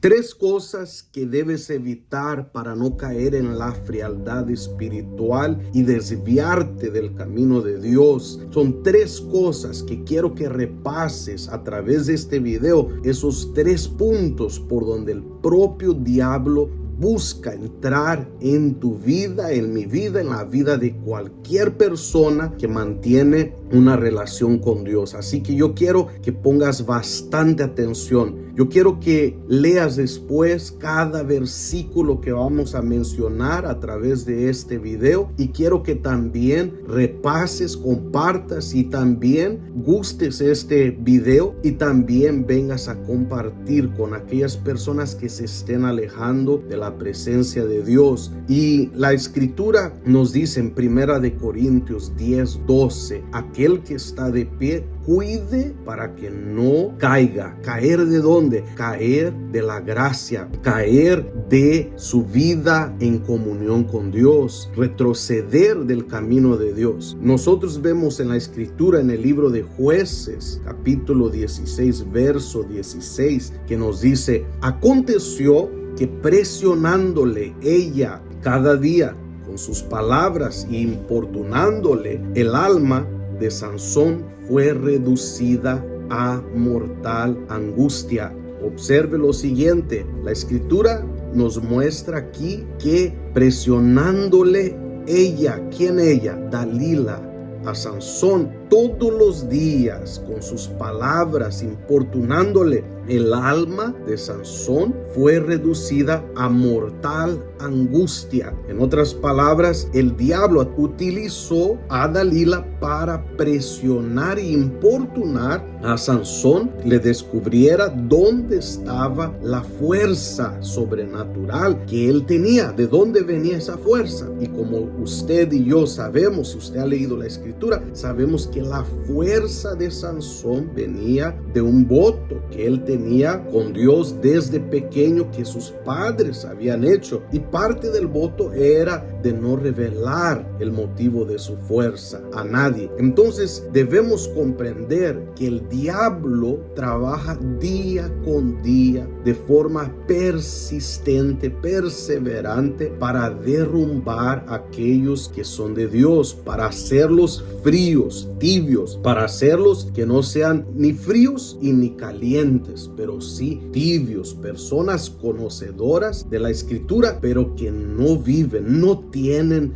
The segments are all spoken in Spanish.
Tres cosas que debes evitar para no caer en la frialdad espiritual y desviarte del camino de Dios. Son tres cosas que quiero que repases a través de este video. Esos tres puntos por donde el propio diablo busca entrar en tu vida, en mi vida, en la vida de cualquier persona que mantiene una relación con Dios. Así que yo quiero que pongas bastante atención. Yo quiero que leas después cada versículo que vamos a mencionar a través de este video, y quiero que también repases, compartas y también gustes este video y también vengas a compartir con aquellas personas que se estén alejando de la presencia de Dios. Y la escritura nos dice en 1 Corintios 10:12, aquel que está de pie, cuide para que no caiga. ¿Caer de dónde? Caer de la gracia, caer de su vida en comunión con Dios, retroceder del camino de Dios. Nosotros vemos en la escritura, en el libro de Jueces, capítulo 16, verso 16, que nos dice: aconteció que presionándole ella cada día con sus palabras e importunándole, el alma de Sansón fue reducida a mortal angustia. Observe lo siguiente, la escritura nos muestra aquí que presionándole ella, ¿quién ella? Dalila, a Sansón todos los días con sus palabras importunándole, el alma de Sansón fue reducida a mortal angustia. En otras palabras, el diablo utilizó a Dalila para presionar e importunar a Sansón, le descubriera dónde estaba la fuerza sobrenatural que él tenía, de dónde venía esa fuerza. Y como usted y yo sabemos, si usted ha leído la escritura, sabemos que la fuerza de Sansón venía de un voto que él tenía con Dios desde pequeño, que sus padres habían hecho, y parte del voto era de no revelar el motivo de su fuerza a nadie. Entonces debemos comprender que el diablo trabaja día con día de forma persistente, perseverante, para derrumbar a aquellos que son de Dios, para hacerlos fríos, tibios, para hacerlos que no sean ni fríos y ni calientes, pero sí tibios, personas conocedoras de la escritura, pero que no viven, no tienen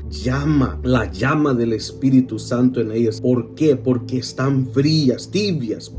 la llama del Espíritu Santo en ellas. ¿Por qué? Porque están tibias,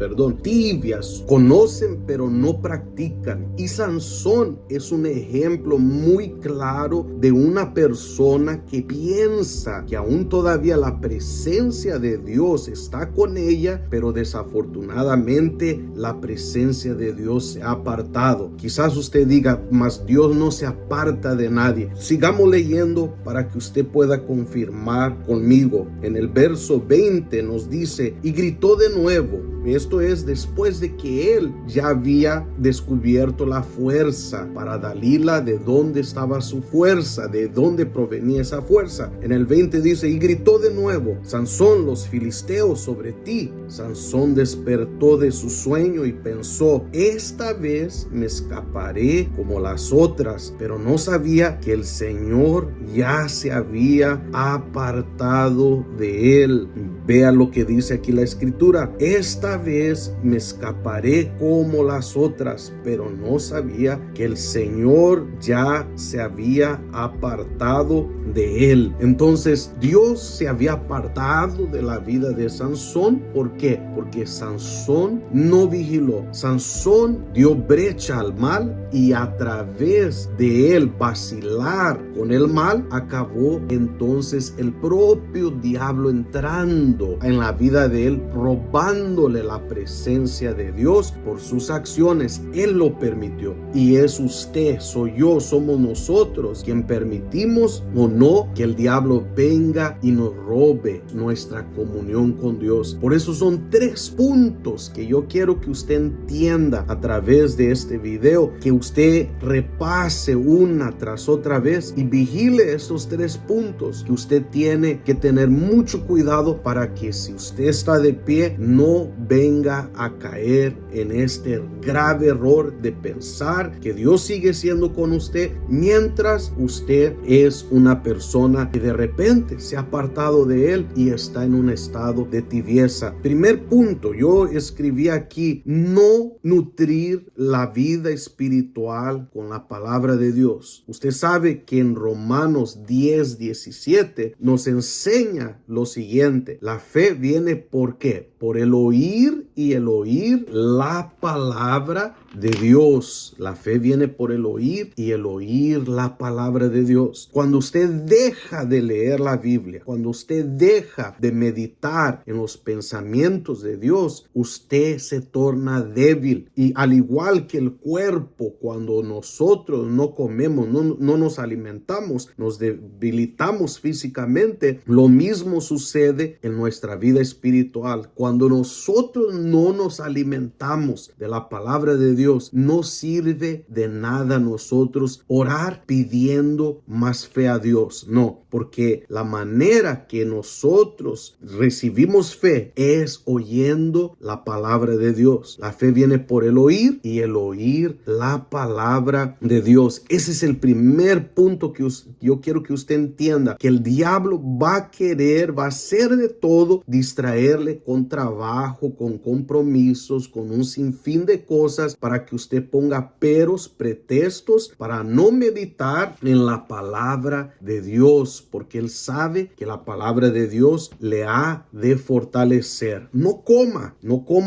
conocen pero no practican. Y Sansón es un ejemplo muy claro de una persona que piensa que aún todavía la presencia de Dios está con ella, pero desafortunadamente la presencia de Dios se ha apartado. Quizás usted diga: mas Dios no se aparta de nadie. Sigamos leyendo para que usted pueda confirmar conmigo. En el verso 20 nos dice: y gritó de nuevo. Esto es después de que él ya había descubierto la fuerza para Dalila, de dónde estaba su fuerza, de dónde provenía esa fuerza. En el 20 dice: y gritó de nuevo: Sansón, los filisteos sobre ti. Sansón despertó de su sueño y pensó: esta vez me escaparé como las otras, pero no sabía que el Señor ya se había apartado de él. Vea lo que dice aquí la escritura: esta vez me escaparé como las otras, pero no sabía que el Señor ya se había apartado de él. Entonces Dios se había apartado de la vida de Sansón. ¿Por qué? Porque Sansón no vigiló. Sansón dio brecha al mal, y a través de él vacilar con el mal, acabó entonces el propio diablo entrando en la vida de él, robándole la presencia de Dios por sus acciones. Él lo permitió, y es usted, soy yo, somos nosotros quien permitimos o no que el diablo venga y nos robe nuestra comunión con Dios. Por eso son tres puntos que yo quiero que usted entienda entienda a través de este video, que usted repase una tras otra vez y vigile estos 3 puntos que usted tiene que tener mucho cuidado para que si usted está de pie no venga a caer en este grave error de pensar que Dios sigue siendo con usted mientras usted es una persona que de repente se ha apartado de Él y está en un estado de tibieza. Primer punto, yo escribí aquí: no nutrir la vida espiritual con la palabra de Dios. Usted sabe que en Romanos 10:17 nos enseña lo siguiente: la fe viene ¿por qué? Por el oír, y el oír la palabra de Dios. La fe viene por el oír, y el oír la palabra de Dios. Cuando usted deja de leer la Biblia, cuando usted deja de meditar en los pensamientos de Dios, usted se torna débil. Y al igual que el cuerpo, cuando nosotros no comemos, no nos alimentamos, nos debilitamos físicamente, lo mismo sucede en nuestra vida espiritual. Cuando nosotros no nos alimentamos de la palabra de Dios, no sirve de nada nosotros orar pidiendo más fe a Dios. No, porque la manera que nosotros recibimos fe es oyendo la palabra de Dios. La fe viene por el oír, y el oír la palabra de Dios. Ese es el primer punto que yo quiero que usted entienda, que el diablo va a hacer de todo, distraerle con trabajo, con compromisos, con un sinfín de cosas para que usted ponga peros, pretextos para no meditar en la palabra de Dios, porque él sabe que la palabra de Dios le ha de fortalecer. No coma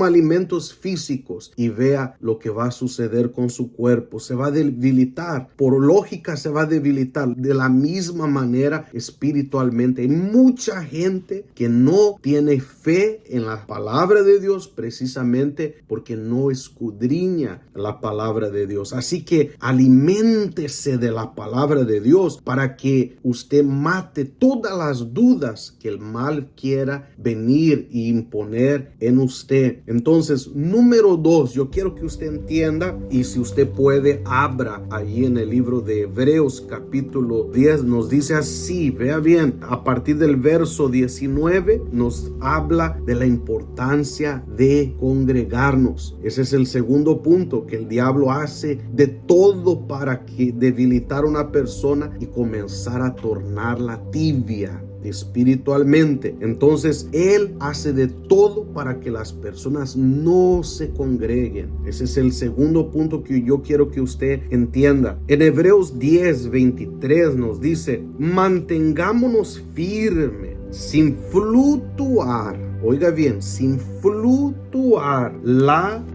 alimentos físicos y vea lo que va a suceder con su cuerpo. Se va a debilitar, por lógica se va a debilitar. De la misma manera espiritualmente hay mucha gente que no tiene fe en la palabra de Dios precisamente porque no escudriña la palabra de Dios. Así que aliméntese de la palabra de Dios para que usted mate todas las dudas que el mal quiera venir y imponer en usted. Entonces, número 2, yo quiero que usted entienda, y si usted puede, abra allí en el libro de Hebreos capítulo 10, nos dice así, vea bien, a partir del verso 19 nos habla de la importancia de congregarnos. Ese es el segundo punto, que el diablo hace de todo para que debilitar a una persona y comenzar a tornarla tibia espiritualmente. Entonces él hace de todo para que las personas no se congreguen. Ese es el segundo punto que yo quiero que usted entienda. En Hebreos 10:23 nos dice: mantengámonos firmes sin fluctuar. Oiga bien, sin fluctuar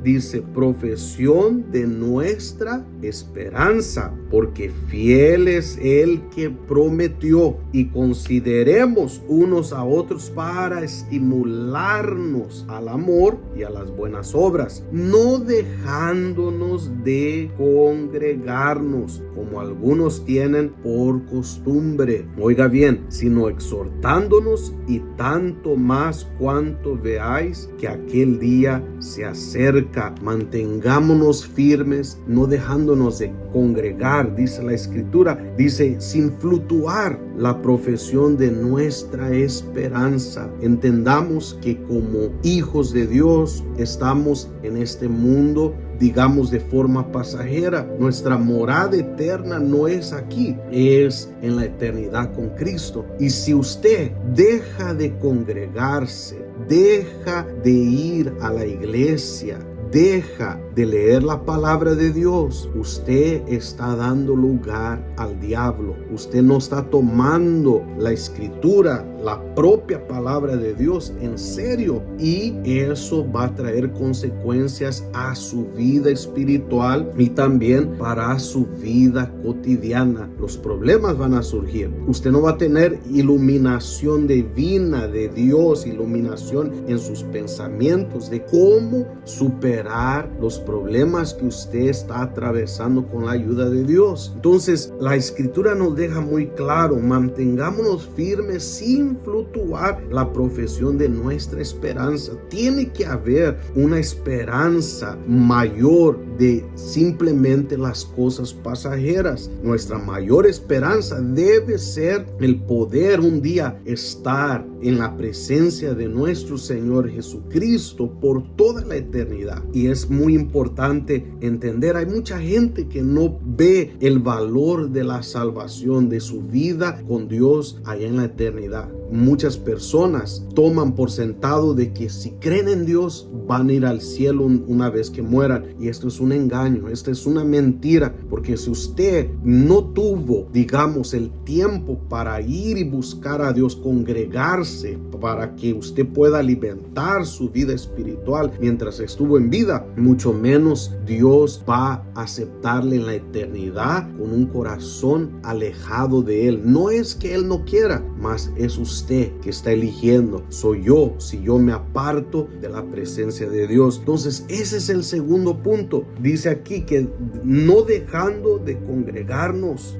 dice, profesión de nuestra esperanza, porque fiel es el que prometió, y consideremos unos a otros para estimularnos al amor y a las buenas obras, no dejándonos de congregarnos como algunos tienen por costumbre. Oiga bien, sino exhortándonos, y tanto más cuanto veáis que aquel día se acerca. Mantengámonos firmes, no dejándonos de congregar, dice la escritura, dice sin fluctuar la profesión de nuestra esperanza. Entendamos que como hijos de Dios estamos en este mundo, digamos, de forma pasajera. Nuestra morada eterna no es aquí, es en la eternidad con Cristo. Y si usted deja de congregarse, deja de ir a la iglesia, deja de leer la palabra de Dios, usted está dando lugar al diablo. Usted no está tomando la escritura, la propia palabra de Dios en serio, y eso va a traer consecuencias a su vida espiritual y también para su vida cotidiana. Los problemas van a surgir. Usted no va a tener iluminación divina de Dios, iluminación en sus pensamientos de cómo superar los problemas que usted está atravesando con la ayuda de Dios. Entonces, la escritura nos deja muy claro: mantengámonos firmes sin sin fluctuar la profesión de nuestra esperanza. Tiene que haber una esperanza mayor de simplemente las cosas pasajeras. Nuestra mayor esperanza debe ser el poder un día estar en la presencia de nuestro Señor Jesucristo por toda la eternidad. Y es muy importante entender, hay mucha gente que no ve el valor de la salvación, de su vida con Dios allá en la eternidad. Muchas personas toman por sentado de que si creen en Dios van a ir al cielo una vez que mueran, y esto es un engaño, esto es una mentira, porque si usted no tuvo, digamos, el tiempo para ir y buscar a Dios, congregarse para que usted pueda alimentar su vida espiritual mientras estuvo en vida, mucho menos Dios va a aceptarle en la eternidad con un corazón alejado de Él. No es que Él no quiera, mas es usted que está eligiendo. Soy yo, si yo me aparto de la presencia de Dios. Entonces ese es el segundo punto. Dice aquí que no dejando de congregarnos,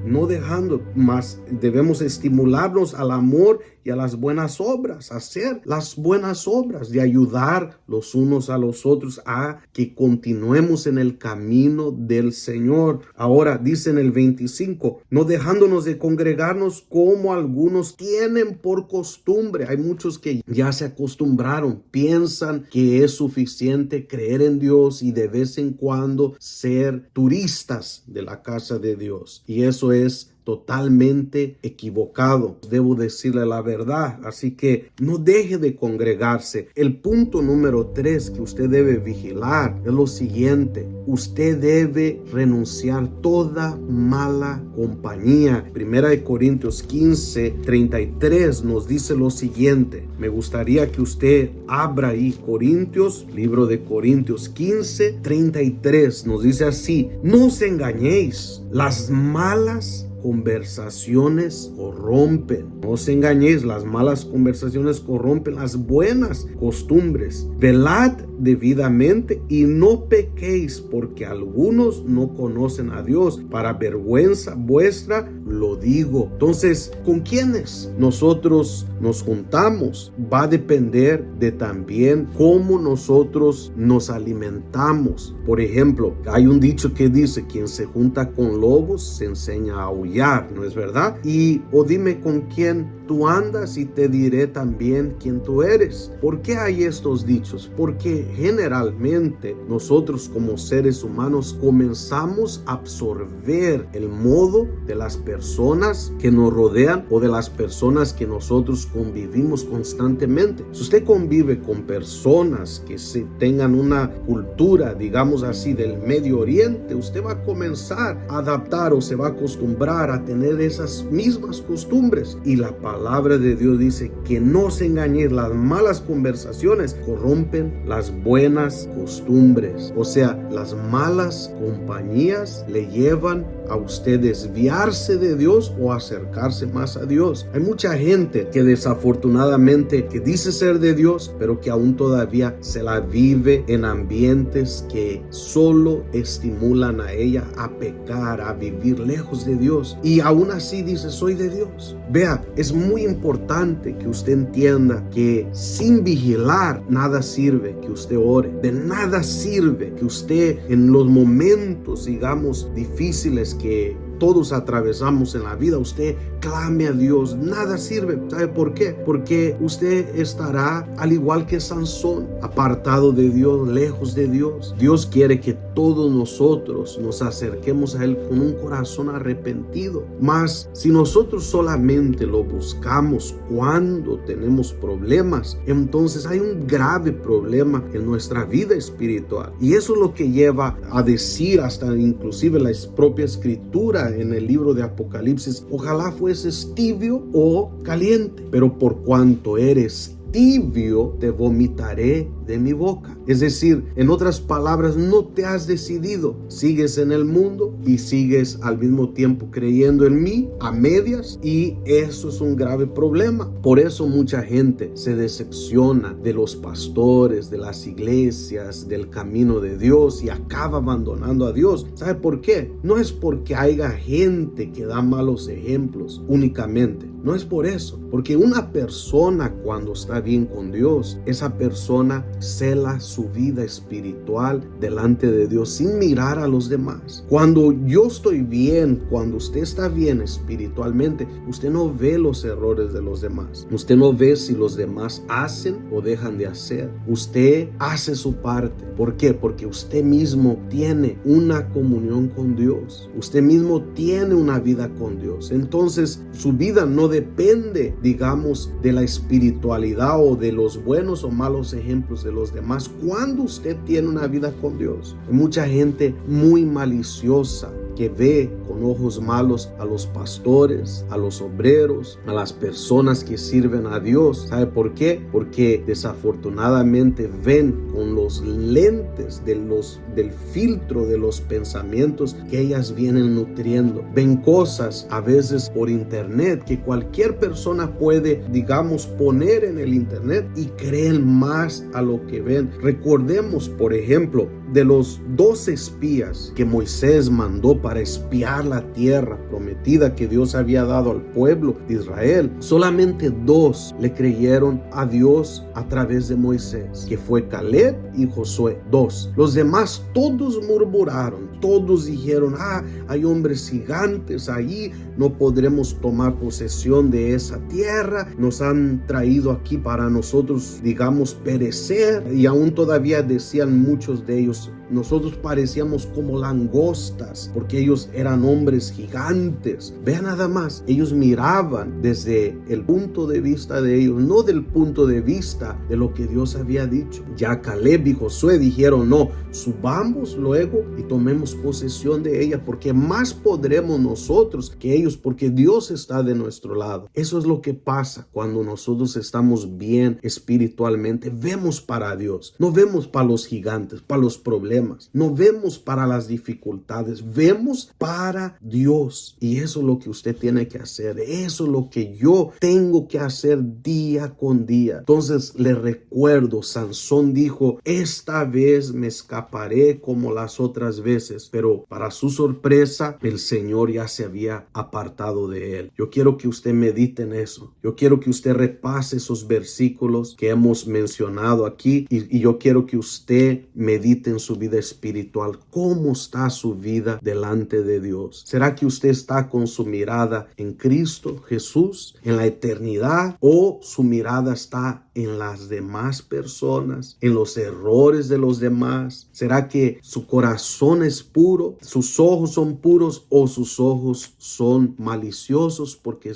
mas debemos estimularnos al amor y a las buenas obras, hacer las buenas obras, de ayudar los unos a los otros a que continuemos en el camino del Señor. Ahora dice en el 25, no dejándonos de congregarnos como algunos tienen por costumbre. Hay muchos que ya se acostumbraron, piensan que es suficiente creer en Dios y de vez en cuando ser turistas de la casa de Dios. Y eso es totalmente equivocado. Debo decirle la verdad. Así que no deje de congregarse. El punto número 3 que usted debe vigilar es lo siguiente. Usted debe renunciar toda mala compañía. Primera de Corintios 15:33 nos dice lo siguiente. Me gustaría que usted abra ahí Corintios, libro de Corintios 15:33. Nos dice así: no os engañéis, las malas conversaciones corrompen. No os engañéis, las malas conversaciones corrompen las buenas costumbres. Velad debidamente y no pequéis, porque algunos no conocen a Dios. Para vergüenza vuestra lo digo. Entonces, ¿con quiénes nosotros nos juntamos? Va a depender de también cómo nosotros nos alimentamos. Por ejemplo, hay un dicho que dice: quien se junta con lobos se enseña a aullar, ¿no es verdad? O dime con quién tú andas y te diré también quién tú eres. ¿Por qué hay estos dichos? Porque generalmente nosotros como seres humanos comenzamos a absorber el modo de las personas que nos rodean o de las personas que nosotros convivimos constantemente. Si usted convive con personas que tengan una cultura, digamos así, del Medio Oriente, usted va a comenzar a adaptar o se va a acostumbrar a tener esas mismas costumbres. Y la palabra de Dios dice que no se engañen, las malas conversaciones corrompen las buenas costumbres. O sea, las malas compañías le llevan a usted desviarse de Dios o acercarse más a Dios. Hay mucha gente que desafortunadamente que dice ser de Dios, pero que aún todavía se la vive en ambientes que solo estimulan a ella a pecar, a vivir lejos de Dios, y aún así dice soy de Dios. Vea, es muy importante que usted entienda que sin vigilar nada sirve que usted ore, de nada sirve que usted en los momentos, digamos, difíciles que todos atravesamos en la vida, usted clame a Dios, nada sirve. ¿Sabe por qué? Porque usted estará al igual que Sansón, apartado de Dios, lejos de Dios. Dios quiere que todos nosotros nos acerquemos a Él con un corazón arrepentido. Mas si nosotros solamente lo buscamos cuando tenemos problemas, entonces hay un grave problema en nuestra vida espiritual. Y eso es lo que lleva a decir hasta inclusive la propia escritura en el libro de Apocalipsis: ojalá fueses tibio o caliente, pero por cuanto eres tibio, te vomitaré de mi boca. Es decir, en otras palabras, no te has decidido. Sigues en el mundo y sigues al mismo tiempo creyendo en mí a medias, y eso es un grave problema. Por eso mucha gente se decepciona de los pastores, de las iglesias, del camino de Dios, y acaba abandonando a Dios. ¿Sabe por qué? No es porque haya gente que da malos ejemplos únicamente. No es por eso, porque una persona cuando está bien con Dios, esa persona cela su vida espiritual delante de Dios sin mirar a los demás. Cuando yo estoy bien, cuando usted está bien espiritualmente, usted no ve los errores de los demás. Usted no ve si los demás hacen o dejan de hacer. Usted hace su parte. ¿Por qué? Porque usted mismo tiene una comunión con Dios. Usted mismo tiene una vida con Dios. Entonces, su vida no depende, digamos, de la espiritualidad o de los buenos o malos ejemplos de los demás. Cuando usted tiene una vida con Dios, hay mucha gente muy maliciosa que ve con ojos malos a los pastores, a los obreros, a las personas que sirven a Dios. ¿Sabe por qué? Porque desafortunadamente ven con los lentes del filtro de los pensamientos que ellas vienen nutriendo. Ven cosas a veces por internet que cualquier persona puede, digamos, poner en el internet, y creen más a lo que ven. Recordemos, por ejemplo, de los 12 espías que Moisés mandó para espiar la tierra prometida que Dios había dado al pueblo de Israel, solamente 2 le creyeron a Dios a través de Moisés, que fue Caleb y Josué. 2. Los demás todos murmuraron, todos dijeron: hay hombres gigantes ahí, no podremos tomar posesión de esa tierra, nos han traído aquí para nosotros, digamos, perecer. Y aún todavía decían muchos de ellos: nosotros parecíamos como langostas, porque ellos eran hombres gigantes. Vean nada más, ellos miraban desde el punto de vista de ellos, no del punto de vista de lo que Dios había dicho. Ya Caleb y Josué dijeron: no, subamos luego y tomemos posesión de ella, porque más podremos nosotros que ellos, porque Dios está de nuestro lado. Eso es lo que pasa cuando nosotros estamos bien espiritualmente. Vemos para Dios, no vemos para los gigantes, para los problemas, no vemos para las dificultades, vemos para Dios. Y eso es lo que usted tiene que hacer, eso es lo que yo tengo que hacer día con día. Entonces le recuerdo, Sansón dijo: esta vez me escaparé como las otras veces, pero para su sorpresa el Señor ya se había apartado de él. Yo quiero que usted medite en eso. Yo quiero que usted repase esos versículos que hemos mencionado aquí, y yo quiero que usted medite en su vida espiritual. ¿Cómo está su vida delante de Dios? ¿Será que usted está con su mirada en Cristo Jesús, en la eternidad, o su mirada está en las demás personas, en los errores de los demás? ¿Será que su corazón es puro, sus ojos son puros, o sus ojos son maliciosos porque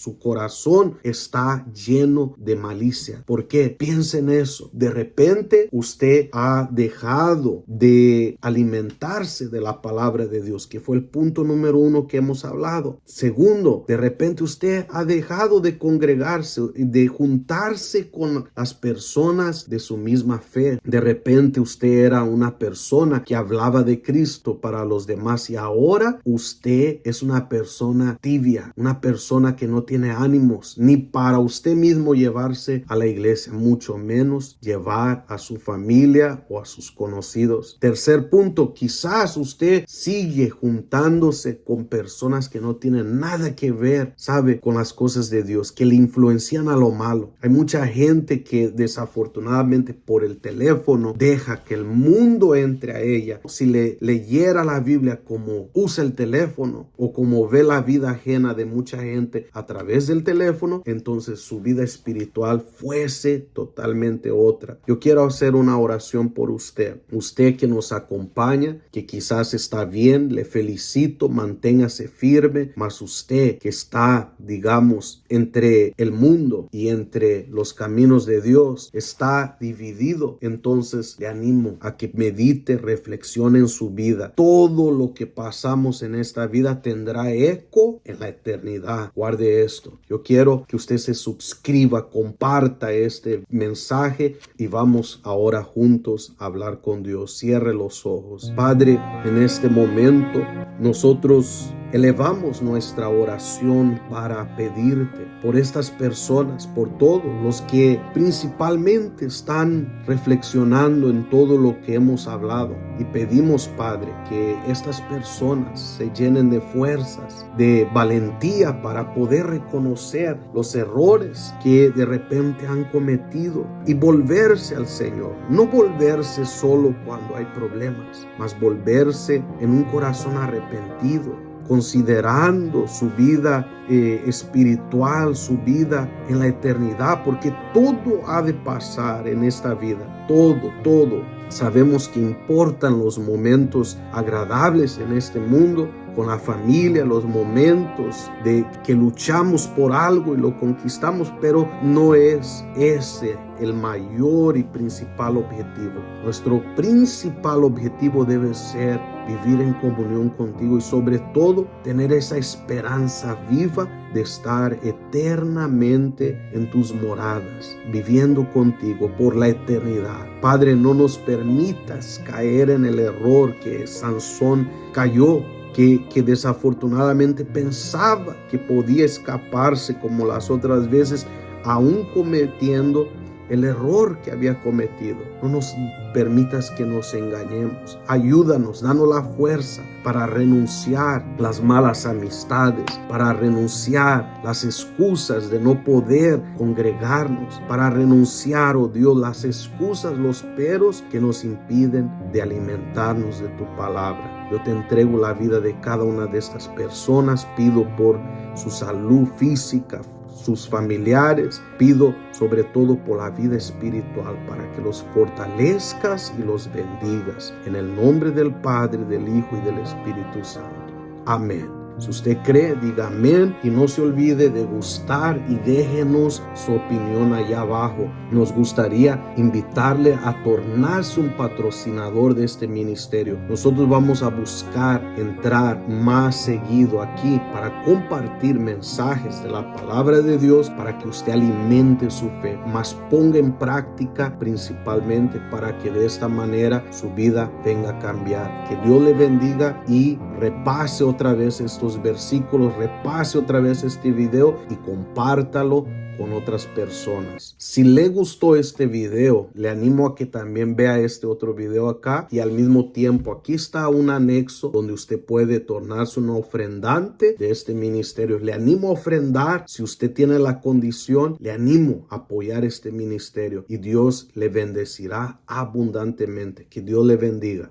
su corazón está lleno de malicia? ¿Por qué? Piensa en eso. De repente usted ha dejado de alimentarse de la palabra de Dios, que fue el punto número 1 que hemos hablado. Segundo, de repente usted ha dejado de congregarse, de juntarse con las personas de su misma fe. De repente usted era una persona que hablaba de Cristo para los demás, y ahora usted es una persona tibia, una persona que no tiene ánimos ni para usted mismo llevarse a la iglesia, mucho menos llevar a su familia o a sus conocidos. Tercer punto, quizás usted sigue juntándose con personas que no tienen nada que ver, sabe, con las cosas de Dios, que le influencian a lo malo. Hay mucha gente que desafortunadamente por el teléfono deja que el mundo entre a ella. Si le leyera la Biblia como usa el teléfono, o como ve la vida ajena de mucha gente a través del teléfono, entonces su vida espiritual fuese totalmente otra. Yo quiero hacer una oración por usted. Usted que nos acompaña, que quizás está bien, le felicito, manténgase firme. Mas usted que está, digamos, entre el mundo y entre los caminos de Dios, está dividido, entonces le animo a que medite, reflexione en su vida. Todo lo que pasamos en esta vida tendrá eco en la eternidad. Guarde eso. esto. Yo quiero que usted se suscriba, comparta este mensaje y vamos ahora juntos a hablar con Dios. Cierre los ojos. Padre, en este momento nosotros elevamos nuestra oración para pedirte por estas personas, por todos los que principalmente están reflexionando en todo lo que hemos hablado. Y pedimos, Padre, que estas personas se llenen de fuerzas, de valentía para poder reconocer los errores que de repente han cometido y volverse al Señor. No volverse solo cuando hay problemas, mas volverse en un corazón arrepentido, considerando su vida espiritual, su vida en la eternidad, porque todo ha de pasar en esta vida, todo. Sabemos que importan los momentos agradables en este mundo, con la familia, los momentos de que luchamos por algo y lo conquistamos, pero no es ese el mayor y principal objetivo. Nuestro principal objetivo debe ser vivir en comunión contigo y sobre todo tener esa esperanza viva de estar eternamente en tus moradas, viviendo contigo por la eternidad. Padre, no nos permitas caer en el error que Sansón cayó, que desafortunadamente pensaba que podía escaparse como las otras veces, aún cometiendo el error que había cometido. No nos permitas que nos engañemos. Ayúdanos, danos la fuerza para renunciar las malas amistades, para renunciar las excusas de no poder congregarnos, para renunciar, oh Dios, las excusas, los peros que nos impiden de alimentarnos de tu palabra. Yo te entrego la vida de cada una de estas personas. Pido por su salud física, sus familiares. Pido sobre todo por la vida espiritual para que los fortalezcas y los bendigas. En el nombre del Padre, del Hijo y del Espíritu Santo. Amén. Si usted cree, diga amén y no se olvide de gustar y déjenos su opinión allá abajo. Nos gustaría invitarle a tornarse un patrocinador de este ministerio. Nosotros vamos a buscar entrar más seguido aquí para compartir mensajes de la palabra de Dios para que usted alimente su fe, más ponga en práctica principalmente para que de esta manera su vida venga a cambiar. Que Dios le bendiga y repase otra vez estos versículos, repase otra vez este video y compártalo con otras personas. Si le gustó este video, le animo a que también vea este otro video acá y al mismo tiempo aquí está un anexo donde usted puede tornarse un ofrendante de este ministerio. Le animo a ofrendar si usted tiene la condición, le animo a apoyar este ministerio y Dios le bendecirá abundantemente. Que Dios le bendiga.